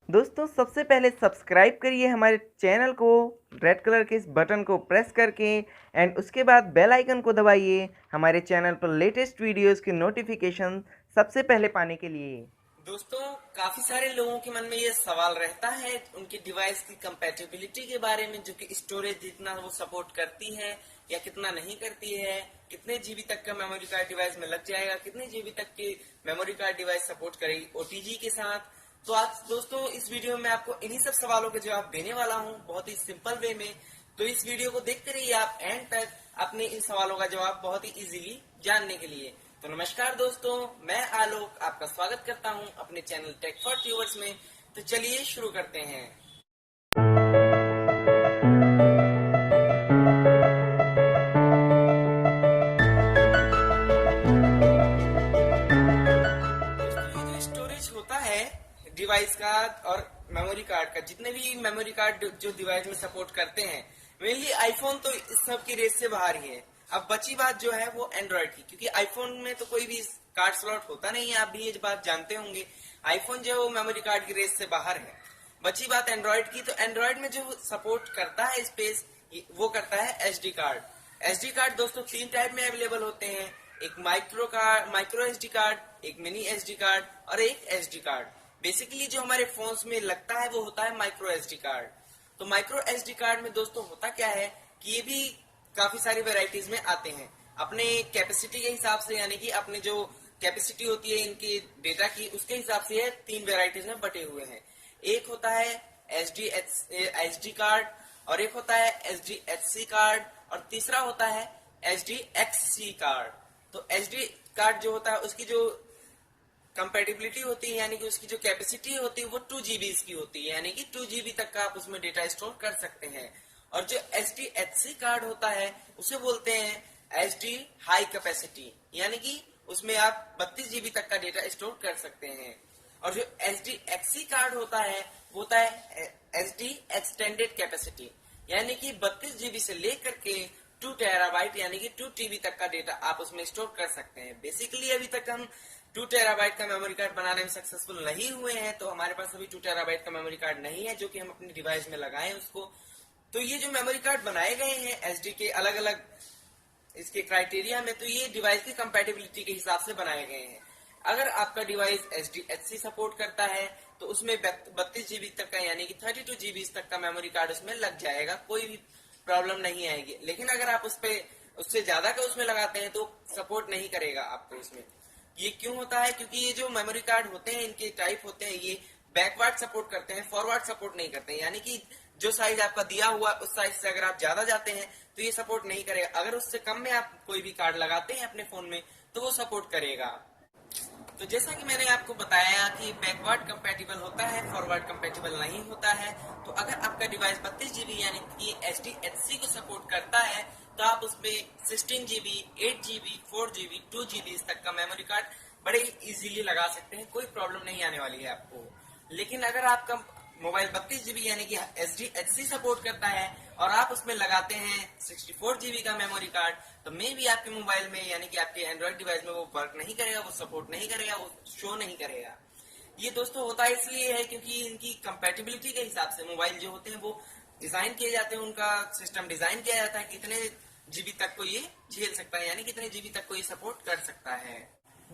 दोस्तों सबसे पहले सब्सक्राइब करिए हमारे चैनल को रेड कलर के इस बटन को प्रेस करके एंड उसके बाद बेल आइकन को दबाइए हमारे चैनल पर लेटेस्ट वीडियोस की नोटिफिकेशन सबसे पहले पाने के लिए। दोस्तों, काफी सारे लोगों के मन में ये सवाल रहता है उनकी डिवाइस की कंपैटिबिलिटी के बारे में, जो कि स्टोरेज जितना वो सपोर्ट करती है या कितना नहीं करती है, कितने जीबी तक का मेमोरी कार्ड डिवाइस में लग जाएगा, कितने जीबी तक की मेमोरी कार्ड डिवाइस सपोर्ट करेगी ओटीजी के साथ। तो आज दोस्तों इस वीडियो में आपको इन्हीं सब सवालों के जवाब देने वाला हूँ बहुत ही सिंपल वे में। तो इस वीडियो को देखते रहिए आप एंड तक अपने इन सवालों का जवाब बहुत ही इजीली जानने के लिए। तो नमस्कार दोस्तों, मैं आलोक आपका स्वागत करता हूं अपने चैनल टेक फॉर ट्यूबर्स में। तो चलिए शुरू करते हैं। दोस्तों, ये जो स्टोरेज होता है डिवाइस का और मेमोरी कार्ड का, जितने भी मेमोरी कार्ड जो डिवाइस में सपोर्ट करते हैं, मेनली आईफोन तो इस सब की रेस से बाहर ही है। अब बची बात जो है वो एंड्रॉइड की, क्योंकि आईफोन में तो कोई भी कार्ड स्लॉट होता नहीं है, आप भी ये बात जानते होंगे। आईफोन जो है वो मेमोरी कार्ड की रेस से बाहर है। बची बात एंड्रॉइड की, तो एंड्रॉइड में जो सपोर्ट करता है स्पेस, वो करता है एसडी कार्ड। एसडी कार्ड दोस्तों तीन टाइप में अवेलेबल होते हैं, एक माइक्रो एसडी कार्ड, एक मिनी एसडी कार्ड और एक एसडी कार्ड। बेसिकली जो हमारे फोन्स में लगता है वो होता है माइक्रो एसडी कार्ड। तो माइक्रो एसडी कार्ड में दोस्तों होता क्या है कि ये भी काफी सारी वेराइटीज में आते हैं अपने कैपेसिटी के हिसाब से, यानी कि अपने जो कैपेसिटी होती है इनकी डेटा की, उसके हिसाब से ये तीन वेराइटीज में बटे हुए हैं। एक होता है एसडी कार्ड, और एक होता है एसडीएचसी कार्ड, और तीसरा होता है एसडीएक्ससी कार्ड। तो एसडी कार्ड जो होता है उसकी जो कंपेटिबिलिटी होती है, यानी कि उसकी जो कैपेसिटी होती है वो 2 GB की होती है, यानी कि 2 GB तक का आप उसमें डेटा स्टोर कर सकते हैं। और जो एसडीएचसी कार्ड होता है उसे बोलते हैं एसडी हाई कैपेसिटी, यानी कि उसमें आप 32 GB तक का डेटा स्टोर कर सकते हैं। और जो एसडीएक्ससी कार्ड होता है वो होता है एसडी एक्सटेंडेड कैपेसिटी, यानी कि 32 GB से लेकर के 2 TB यानी कि 2 TB तक का डेटा आप उसमें स्टोर कर सकते हैं। बेसिकली अभी तक हम 2 TB का मेमोरी कार्ड बनाने में सक्सेसफुल नहीं हुए हैं, तो हमारे पास अभी 2 TB का मेमोरी कार्ड नहीं है जो कि हम अपनी डिवाइस में लगाएं उसको। तो ये जो मेमोरी कार्ड बनाए गए हैं एसडी के अलग अलग इसके क्राइटेरिया में, तो ये डिवाइस की कंपैटिबिलिटी के हिसाब से बनाए गए हैं। अगर आपका डिवाइस एसडीएचसी सपोर्ट करता है तो उसमें 32 GB तक का, यानी कि 32 GB तक का मेमोरी कार्ड उसमें लग जाएगा, कोई भी प्रॉब्लम नहीं आएगी। लेकिन अगर आप उससे ज्यादा का उसमें लगाते हैं तो सपोर्ट नहीं करेगा आपको उसमें। ये क्यों होता है? क्योंकि ये जो मेमोरी कार्ड होते हैं इनके टाइप होते हैं, ये बैकवर्ड सपोर्ट करते हैं, फॉरवर्ड सपोर्ट नहीं करते हैं। यानी कि जो साइज आपका दिया हुआ उस साइज से अगर आप ज्यादा जाते हैं तो ये सपोर्ट नहीं करेगा। अगर उससे कम में आप कोई भी कार्ड लगाते हैं अपने फोन में तो वो सपोर्ट करेगा। तो जैसा कि मैंने आपको बताया कि बैकवर्ड कंपैटिबल होता है, फॉरवर्ड कंपैटिबल नहीं होता है। तो अगर आपका डिवाइस 32 GB यानी कि एसडीएचसी को सपोर्ट करता है तो आप उसमें 16 GB, 8 GB, 4 GB, 2 GB तक का मेमोरी कार्ड बड़े इजीली लगा सकते हैं, कोई प्रॉब्लम नहीं आने वाली है आपको। लेकिन अगर आपका मोबाइल 32 GB यानी कि एसडीएचसी सपोर्ट करता है और आप उसमें लगाते हैं 64 GB का मेमोरी कार्ड, तो मे भी आपके मोबाइल में यानी कि आपके एंड्रॉइड डिवाइस में वो वर्क नहीं करेगा, वो सपोर्ट नहीं करेगा, वो शो नहीं करेगा। ये दोस्तों होता इसलिए है क्योंकि इनकी कंपैटिबिलिटी के हिसाब से मोबाइल जो होते हैं वो डिजाइन किए जाते हैं, उनका सिस्टम डिजाइन किया जाता है कितने जीबी तक को ये झेल सकता है, यानी कितने जीबी तक को ये सपोर्ट कर सकता है।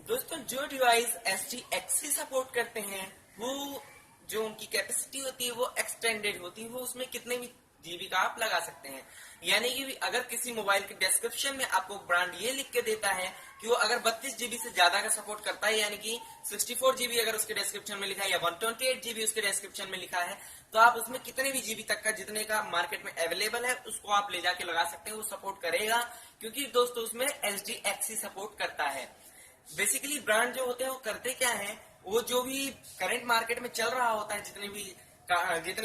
दोस्तों जो डिवाइस एसडीएक्ससी सपोर्ट करते हैं वो जो उनकी कैपेसिटी होती है वो एक्सटेंडेड होती है, वो उसमें कितने भी जीबी का आप लगा सकते हैं। यानी कि अगर किसी मोबाइल के डिस्क्रिप्शन में आपको ब्रांड ये लिख के देता है कि वो अगर 32 GB से ज्यादा का सपोर्ट करता है, यानी कि 64 GB अगर उसके डिस्क्रिप्शन में लिखा है या 128 GB उसके डिस्क्रिप्शन में लिखा है, तो आप उसमें कितने भी जीबी तक का जितने का मार्केट में अवेलेबल है उसको आप ले जाके लगा सकते हैं, वो सपोर्ट करेगा। क्योंकि दोस्तों उसमें एसडीएक्ससी सपोर्ट करता है। बेसिकली ब्रांड जो होते हैं वो करते क्या है, वो जो भी करंट मार्केट में चल रहा होता है जितने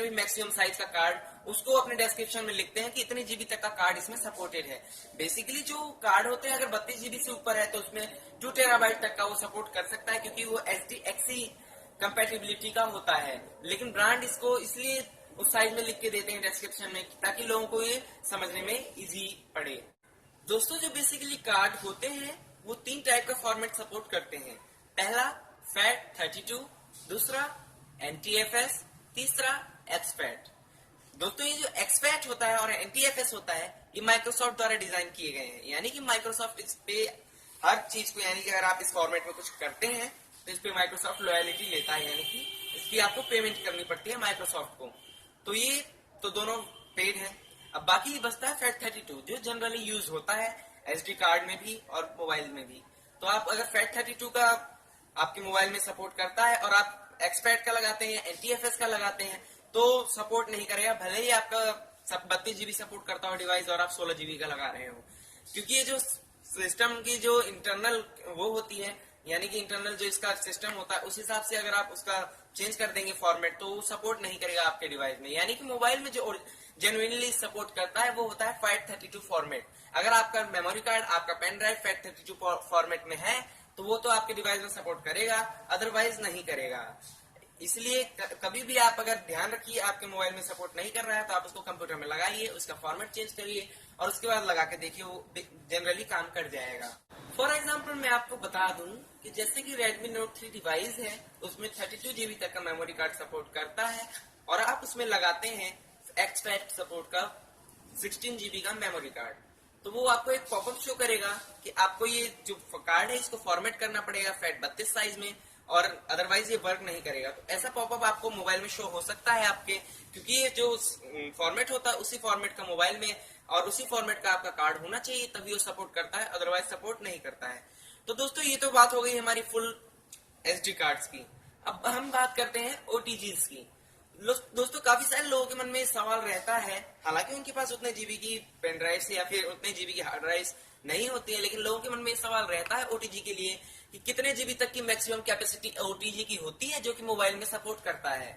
भी मैक्सिमम साइज का कार्ड उसको अपने डिस्क्रिप्शन में लिखते हैं कि इतने जीबी तक का कार्ड इसमें सपोर्टेड है। बेसिकली जो कार्ड होते हैं अगर 32 GB से ऊपर है तो उसमें 2 TB तक का वो सपोर्ट कर सकता है, क्योंकि वो एसडीएक्ससी कंपैटिबिलिटी का होता है। लेकिन ब्रांड इसको इसलिए उस साइज में लिख के देते हैं डिस्क्रिप्शन में ताकि लोगों को ये समझने में इजी पड़े। दोस्तों जो बेसिकली कार्ड होते हैं वो 3 टाइप का फॉर्मेट सपोर्ट करते हैं। पहला FAT32, दूसरा NTFS तीसरा एक्सपैट। दोस्तों ये जो एक्सपैट होता है और NTFS होता है, ये माइक्रोसॉफ्ट द्वारा डिजाइन किए गए हैं, यानी कि माइक्रोसॉफ्ट इस पे हर चीज को, यानी कि अगर आप इस फॉर्मेट में कुछ करते हैं तो इस पे माइक्रोसॉफ्ट लॉयलिटी लेता है, यानी कि इसकी आपको पेमेंट करनी पड़ती है माइक्रोसॉफ्ट को। तो ये तो दोनों पेड है। अब बाकी बचता है FAT32, जो जनरली यूज होता है SD कार्ड में भी और मोबाइल में भी। तो आप अगर FAT32 का आपके मोबाइल में सपोर्ट करता है और आप एक्सपैट का लगाते हैं, NTFS का लगाते हैं, तो सपोर्ट नहीं करेगा, भले ही आपका 32 GB सपोर्ट करता हो डिवाइस और आप 16 GB का लगा रहे हो, क्योंकि ये जो सिस्टम की जो इंटरनल वो होती है, यानी कि इंटरनल जो इसका सिस्टम होता है, उस हिसाब से अगर आप उसका चेंज कर देंगे फॉर्मेट, तो वो सपोर्ट नहीं करेगा आपके डिवाइस में। यानी कि मोबाइल में जो जेन्युइनली सपोर्ट करता है वो होता है FAT32 फॉर्मेट। अगर आपका मेमोरी कार्ड, आपका पेन ड्राइव FAT32 फॉर्मेट में है तो वो तो आपके डिवाइस में सपोर्ट करेगा, अदरवाइज नहीं करेगा। इसलिए कभी भी आप अगर ध्यान रखिए आपके मोबाइल में सपोर्ट नहीं कर रहा है तो आप उसको कंप्यूटर में लगाइए, उसका फॉर्मेट चेंज करिए और उसके बाद लगा के देखिए, वो जनरली काम कर जाएगा। फॉर एग्जाम्पल मैं आपको बता दूं कि जैसे कि Redmi Note 3 डिवाइस है, उसमें 32 GB तक का मेमोरी कार्ड सपोर्ट करता है और आप उसमें लगाते हैं एक्सपैट सपोर्ट का 16 GB का मेमोरी कार्ड, तो वो आपको एक पॉपअप शो करेगा कि आपको ये जो कार्ड है इसको फॉर्मेट करना पड़ेगा FAT32 साइज में, और अदरवाइज ये वर्क नहीं करेगा। तो ऐसा पॉपअप आपको मोबाइल में शो हो सकता है आपके, क्योंकि ये जो फॉर्मेट होता है उसी फॉर्मेट का मोबाइल में और उसी फॉर्मेट का आपका कार्ड होना चाहिए, तभी वो सपोर्ट करता है, अदरवाइज सपोर्ट नहीं करता है। तो दोस्तों ये तो बात हो गई हमारी फुल SD कार्ड्स की। अब हम बात करते हैं OTGs की। दोस्तों काफी सारे लोगों के मन में सवाल रहता है, हालांकि उनके पास उतने जीबी की पेन ड्राइव या फिर उतने जीबी की हार्ड ड्राइव नहीं होती है, लेकिन लोगों के मन में सवाल रहता है OTG के लिए कि कितने जीबी तक की मैक्सिमम कैपेसिटी OTG की होती है जो कि मोबाइल में सपोर्ट करता है।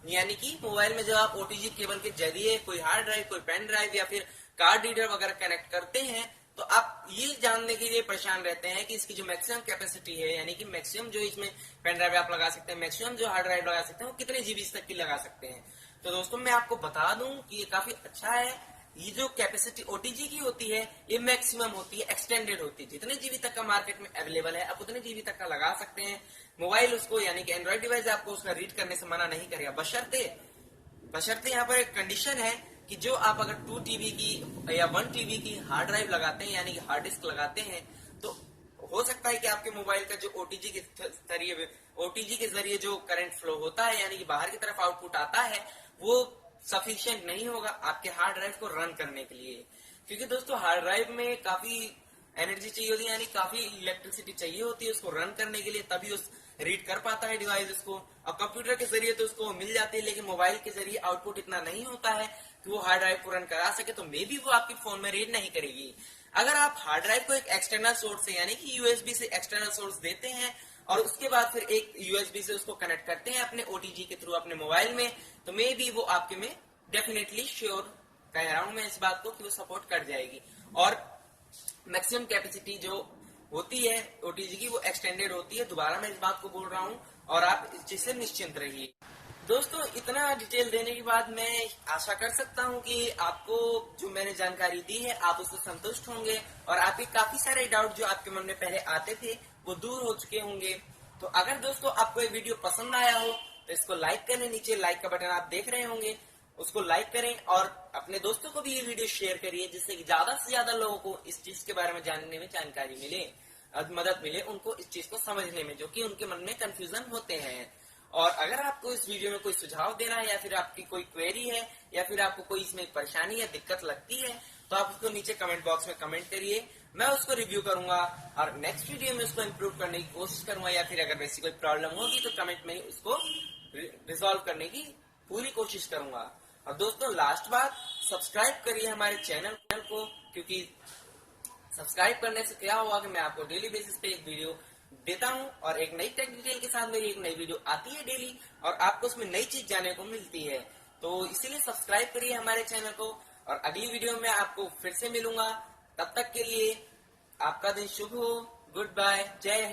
यानी कि मोबाइल में जब आप OTG केबल के जरिए कोई हार्ड ड्राइव, कोई पेन ड्राइव या फिर कार्ड रीडर वगैरह कनेक्ट करते हैं, तो आप ये जानने के लिए परेशान रहते हैं कि इसकी जो मैक्सिमम कैपेसिटी है, यानी कि मैक्सिमम जो इसमें पेन ड्राइव आप लगा सकते हैं, मैक्सिमम जो हार्ड ड्राइव लगा सकते हैं, वो कितने जीबी तक की लगा सकते हैं। तो दोस्तों मैं आपको बता दूं कि ये काफी अच्छा है। ये जो कैपेसिटी OTG की होती है ये मैक्सिमम होती है, एक्सटेंडेड होती है। जितने जीबी तक का मार्केट में अवेलेबल है आप उतने जीबी तक का लगा सकते हैं। मोबाइल उसको, यानी कि एंड्रॉइड डिवाइस आपको उसका रीड करने से मना नहीं करेगा, बशर्ते यहाँ पर एक कंडीशन है कि जो आप अगर 2 TB की या 1 TB की हार्ड ड्राइव लगाते हैं, यानी कि हार्ड डिस्क लगाते हैं, तो हो सकता है कि आपके मोबाइल का जो OTG के जरिए जो करंट फ्लो होता है, यानी कि बाहर की तरफ आउटपुट आता है, वो सफिशिएंट नहीं होगा आपके हार्ड ड्राइव को रन करने के लिए। क्योंकि दोस्तों हार्ड ड्राइव में काफी एनर्जी चाहिए होती है, यानी काफी इलेक्ट्रिसिटी चाहिए होती है उसको रन करने के लिए, तभी उस रीड कर पाता है डिवाइस उसको। और कंप्यूटर के जरिए तो उसको मिल जाती है, लेकिन मोबाइल के जरिए आउटपुट इतना नहीं होता है कि वो हार्ड ड्राइव को रन करा सके, तो मे बी वो आपके फोन में रीड नहीं करेगी। अगर आप हार्ड ड्राइव को एक एक्सटर्नल सोर्स से, यानी कि USB से एक्सटर्नल सोर्स देते हैं और उसके बाद फिर एक USB से उसको कनेक्ट करते हैं अपने OTG के थ्रू अपने मोबाइल में, तो मे बी वो आपके में डेफिनेटली श्योर कह रहा हूं मैं इस बात को कि वो सपोर्ट कर जाएगी। और मैक्सिमम कैपेसिटी जो होती है OTG की वो एक्सटेंडेड होती है। दोबारा मैं इस बात को बोल रहा हूं और आप इस चीज से निश्चिंत रहिए। दोस्तों इतना डिटेल देने के बाद मैं आशा कर सकता हूं कि आपको जो मैंने जानकारी दी है आप उससे संतुष्ट होंगे और आपके काफी सारे डाउट जो आपके मन में पहले आते थे वो दूर हो चुके होंगे। तो अगर दोस्तों आपको ये वीडियो पसंद आया हो तो इसको लाइक करें, नीचे लाइक का बटन आप देख रहे होंगे, उसको लाइक करें और अपने दोस्तों को भी ये वीडियो शेयर करिए, जिससे कि ज्यादा से ज्यादा लोगों को इस चीज के बारे में जानने में जानकारी मिले, मदद मिले उनको इस चीज को समझने में, जो कि उनके मन में कंफ्यूजन होते हैं। और अगर आपको इस वीडियो में कोई सुझाव देना है या फिर आपकी कोई क्वेरी है या फिर आपको कोई इसमें परेशानी या दिक्कत लगती है तो आप उसको नीचे कमेंट बॉक्स में कमेंट करिए, मैं उसको रिव्यू करूंगा और नेक्स्ट वीडियो में उसको इम्प्रूव करने की कोशिश करूंगा, या फिर अगर वैसी कोई प्रॉब्लम होगी तो कमेंट में उसको रिजॉल्व करने की पूरी कोशिश करूंगा। और दोस्तों लास्ट बात, सब्सक्राइब करिए हमारे चैनल को, क्योंकि सब्सक्राइब करने से क्या होगा कि मैं आपको डेली बेसिस पे एक वीडियो देता हूं और एक नई टेक डिटेल के साथ मेरी एक नई वीडियो आती है डेली और आपको उसमें नई चीज जानने को मिलती है। तो इसीलिए सब्सक्राइब करिए हमारे चैनल को और अगली वीडियो में आपको फिर से मिलूंगा। तब तक के लिए आपका दिन शुभ हो। गुड बाय, जय हिंद।